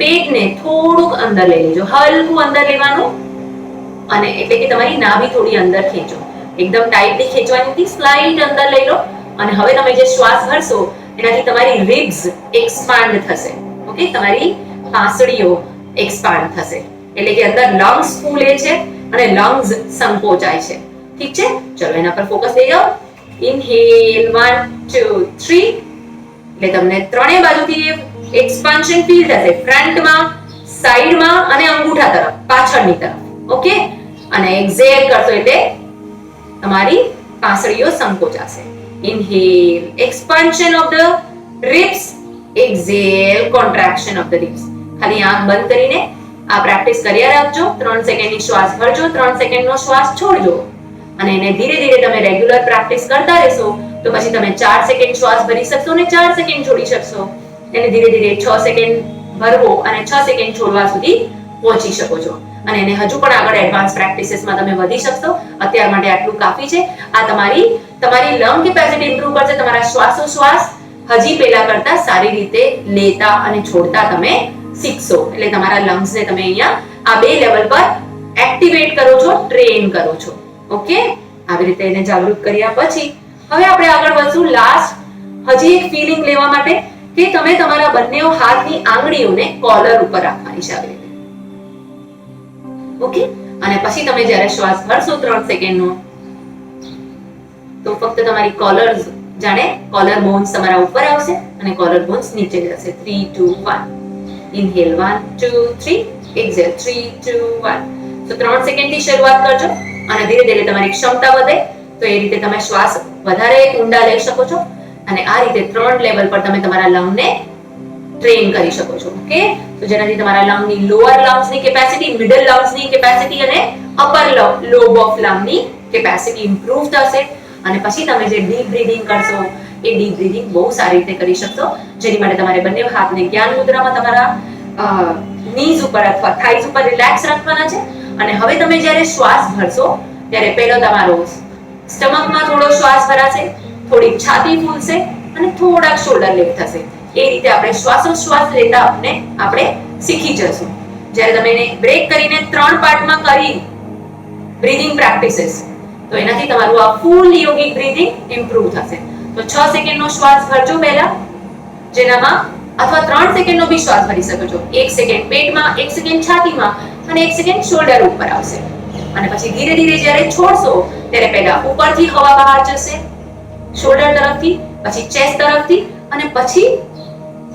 પેટને થોડુંક અંદર લઈ લેજો, હલકું અંદર લેવાનું, અને એટલે કે તમારી નાભી થોડી અંદર ખેંચો. એકદમ ટાઈટલી ખેંચવાની નથી, સ્લાઇટ અંદર લઈ લો. અને હવે તમે જે શ્વાસ ભરશો એનાથી તમારી રિબ્સ એક્સપાન્ડ થશે. ઓકે, તમારી પાંસળીઓ એક્સપાન્ડ થશે, એટલે કે અંદર લંગ્સ ફૂલે છે અને લંગ્સ સંકોચાય છે. ઠીક છે? ચલો એના પર ફોકસ લઈ જાઓ. ઇનહેલ 1 2 3, એટલે તમને ત્રણેય બાજુથી એક્સપાન્શન ફીલ થશે, ફ્રન્ટમાં, સાઈડમાં અને અંગૂઠા તરફ, પાછળની તરફ. ઓકે, અને એક્ઝેલ કરશો એટલે તમારી પાંસળીઓ સંકોચાશે. Inhale expansion of the ribs, exhale contraction of the ribs. ખાલી આંખ બંધ કરીને આ પ્રેક્ટિસ કર્યા રાખજો. 3 સેકન્ડની શ્વાસ ભરજો, 3 સેકન્ડનો શ્વાસ છોડજો, અને એને ધીરે ધીરે તમે રેગ્યુલર પ્રેક્ટિસ કરતા રહેશો તો પછી તમે 4 સેકન્ડ શ્વાસ ભરી શકશો અને 4 સેકન્ડ છોડી શકશો. એને ધીરે ધીરે 6 સેકન્ડ ભરવો અને 6 સેકન્ડ છોડવા સુધી પહોંચી શકો છો. અને એને હજુ પણ આગળ એડવાન્સ પ્રેક્ટિસીસમાં તમે વધી શકશો. અત્યાર માટે આટલું કાફી છે. આ તમારી લંગ કેપેસિટી ઇમ્પ્રૂવ કરશે. તમારા શ્વાસોશ્વાસ હજી પહેલા કરતા સારી રીતે લેતા અને છોડતા તમે શીખશો. એટલે તમારા લંગ્સને તમે અહીંયા આ બે લેવલ પર એક્ટિવેટ કરો છો, ટ્રેન કરો છો. ઓકે, આવી રીતે એને જાગૃત કર્યા પછી હવે આપણે આગળ વધશું લાસ્ટ હજી એક ફીલિંગ લેવા માટે, કે તમે તમારા બંને હાથની આંગળીઓને કોલર ઉપર રાખવાની છે આવી રીતે. ઓકે, અને પછી તમે જ્યારે શ્વાસ ભરશો 3 સેકન્ડનો, તો ફક્ત તમારી કોલર્સ, જાણે કોલર બોન્સ તમારા ઉપર આવશે અને કોલર બોન્સ નીચે જશે. 3 2 1, ઇનહેલ 1 2 3, એક્ઝેલ 3 2 1. તો 3 સેકન્ડથી શરૂઆત કરજો અને ધીરે ધીરે તમારી ક્ષમતા વધે તો એ રીતે તમે શ્વાસ વધારે ઊંડા લઈ શકો છો. અને આ રીતે 3 લેવલ પર તમે તમારા લંગને ટ્રેન કરી શકો છો. ઓકે, તો જેનાથી તમારા લંગની લોઅર લંગ્સની કેપેસિટી, મિડલ લંગ્સની કેપેસિટી અને અપર લોબ ઓફ લંગની કેપેસિટી ઇમ્પ્રૂવ થશે. અને પછી તમે જે ડીપ બ્રીથિંગ કરશો એ ડીપ બ્રીથિંગ બહુ સારી રીતે કરી શકશો. જેની માટે તમારે બંને હાથને જ્ઞાન મુદ્રામાં તમારા નીઝ ઉપર અથવા થાઇઝ ઉપર રિલેક્સ રાખવાના છે. અને હવે તમે જ્યારે શ્વાસ ભરશો ત્યારે પહેલો તમારો સ્ટમકમાં થોડો શ્વાસ ભરાશે, થોડી છાતી ફૂલશે અને થોડાક શોલ્ડર લિફ્ટ થશે. એ રીતે આપણે શ્વાસોશ્વાસ લેતા આપણે શીખી જશું. જ્યારે તમે એને બ્રેક કરીને 3 પાર્ટમાં કરી બ્રીથિંગ પ્રેક્ટિસીસ, તો એનાથી તમારું આ ફૂલ યોગિક બ્રીથિંગ ઇમ્પ્રૂવ થશે. તો 6 સેકન્ડનો શ્વાસ ભરજો પહેલા, જેનામાં અથવા 3 સેકન્ડનો બી શ્વાસ ભરી શકો છો. 1 સેકન્ડ પેટમાં, 1 સેકન્ડ છાતીમાં અને 1 સેકન્ડ શોલ્ડર ઉપર આવશે. અને પછી ધીરે ધીરે જ્યારે છોડશો ત્યારે પહેલા ઉપરથી હવા બહાર જશે, શોલ્ડર તરફથી, પછી ચેસ્ટ તરફથી અને પછી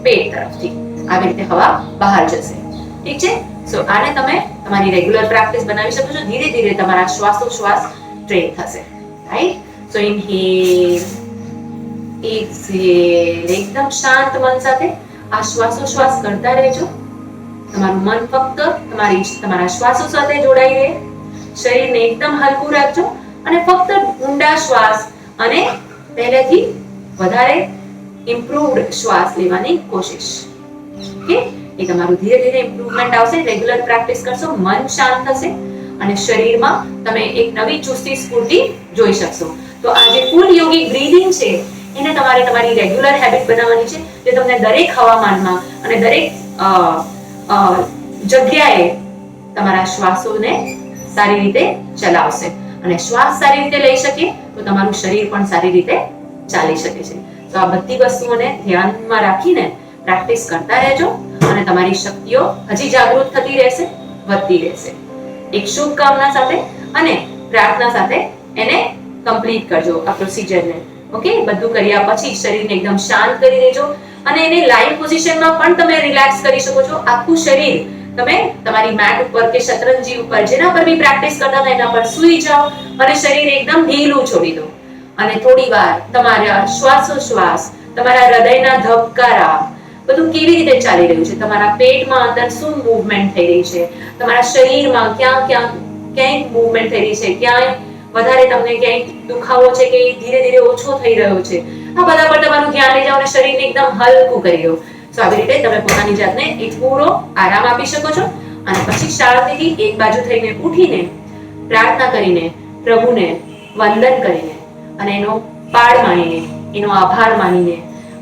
પેટ તરફથી. આવી રીતે હવા બહાર જશે. ઠીક છે? સો આને તમે તમારી રેગ્યુલર પ્રેક્ટિસ બનાવી શકો છો. ધીરે ધીરે તમારા શ્વાસોશ્વાસ ટ્રેન થશે. રાઈટ? સો ઇનહેલ, એક્સહેલ, એકદમ શાંત મન સાથે આ શ્વાસોશ્વાસ કરતા રહેજો. તમારું મન ફક્ત તમારા શ્વાસો સાથે જોડાઈ રહે. શરીરને એકદમ હલકું રાખજો અને ફક્ત ઊંડા શ્વાસ અને પહેલેથી વધારે ઇમ્પ્રુવ્ડ શ્વાસ લેવાની કોશિશ. ઓકે, એ તમારું ધીરે ધીરે ઇમ્પ્રુવમેન્ટ આવશે. રેગ્યુલર પ્રેક્ટિસ કરશો, મન શાંત થશે અને શરીરમાં તમે એક નવી ચુસ્તી સ્ફૂર્તિ જોઈ શકશો. તો આ જે ફૂલ યોગિક બ્રીથિંગ છે એને તમારે તમારી રેગ્યુલર હેબિટ બનાવવાની છે, જે તમને દરેક હવામાનમાં અને દરેક જગ્યાએ તમારા શ્વાસોને સારી રીતે ચલાવશે. અને શ્વાસ સારી રીતે લઈ શકે તો તમારું શરીર પણ સારી રીતે ચાલી શકે છે. તો આ બધી વસ્તુઓને ધ્યાનમાં રાખીને પ્રેક્ટિસ કરતા રહેજો અને તમારી શક્તિઓ હજી જાગૃત થતી રહેશે, વધતી રહેશે. એક શુભકામના સાથે અને પ્રાર્થના સાથે એને કમ્પ્લીટ કરજો આ પ્રોસિજરને. ઓકે, બધું કર્યા પછી શરીરને એકદમ શાંત કરી દેજો અને એને લાઈવ પોઝિશનમાં પણ તમે રિલેક્સ કરી શકો છો. આખું શરીર તમે તમારી મેટ ઉપર કે શતરંજી ઉપર જેના પર બી પ્રેક્ટિસ કરતા હતા એના પર સૂઈ જાઓ અને શરીર એકદમ ઢીલું છોડી દો. અને થોડી વાર તમારા શ્વાસોશ્વાસ, તમારા હૃદયના ધબકારા બધું કેવી રીતે ચાલી રહ્યું છે, તમારા પેટમાં અંદર શું મૂવમેન્ટ થઈ રહી છે, તમારા શરીરમાં ક્યાંય મૂવમેન્ટ થઈ રહી છે, ક્યાંય વધારે તમને ક્યાંય દુખાવો છે કે ધીરે ધીરે ઓછો થઈ રહ્યો છે, આ બધા પર તમારું ધ્યાન લઈ જાઓ અને શરીરને એકદમ હલકું કરી દો. તો આવી રીતે તમે પોતાની જાતને એક પૂરો આરામ આપી શકો છો અને પછી શાંતિથી એક બાજુ થઈને ઉઠીને પ્રાર્થના કરીને, પ્રભુને વંદન કરીને અને એનો પાડ માનીને, એનો આભાર માનીને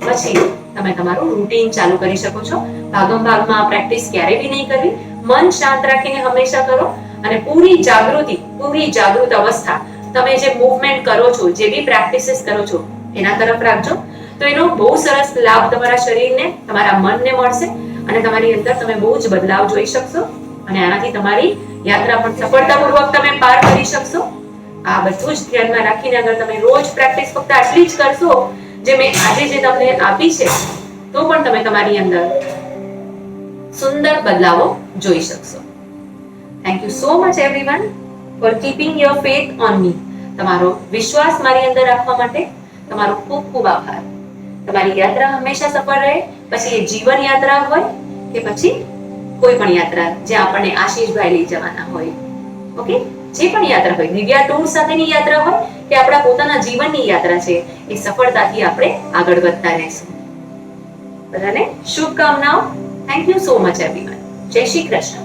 પછી તમે તમારું રૂટીન ચાલુ કરી શકો છો. ભાગમ ભાગમાં પ્રેક્ટિસ ક્યારેય બી નહીં કરવી. મન શાંત રાખીને હંમેશા કરો અને પૂરી જાગૃત અવસ્થા તમે જે મૂવમેન્ટ કરો છો, જે બી પ્રેક્ટિસિસ કરો છો એના તરફ રાખજો. તો એનો બહુ સરસ લાભ તમારા શરીરને, તમારા મનને મળશે અને તમારી અંદર તમે બહુ જ બદલાવ જોઈ શકશો અને આનાથી તમારી યાત્રા પણ સફળતાપૂર્વક તમે પાર કરી શકશો. આ બધું જ ધ્યાનમાં રાખીને અગર તમે રોજ પ્રેક્ટિસ ફક્ત આટલી જ કરશો જે મેં આજે જે તમને આપી છે, તો પણ તમે તમારી અંદર સુંદર બદલાવો જોઈ શકશો. Thank you so much everyone for keeping your faith on me. તમારો વિશ્વાસ મારી અંદર રાખવા માટે તમારો ખૂબ ખૂબ આભાર. તમારી યાત્રા હંમેશા સફળ રહે, પછી એ જીવન યાત્રા હોય કે પછી કોઈ પણ યાત્રા જ્યાં આપણને આશીષભાઈ લઈ જવાના હોય. ઓકે, જે પણ યાત્રા હોય, દિવ્યા ટૂર સાથેની યાત્રા હોય કે આપણા પોતાના જીવનની યાત્રા છે, એ સફળતાથી આપણે આગળ વધતા રહેશું. બધાને શુભકામનાઓ. Thank you so much everyone. જય શ્રી કૃષ્ણ.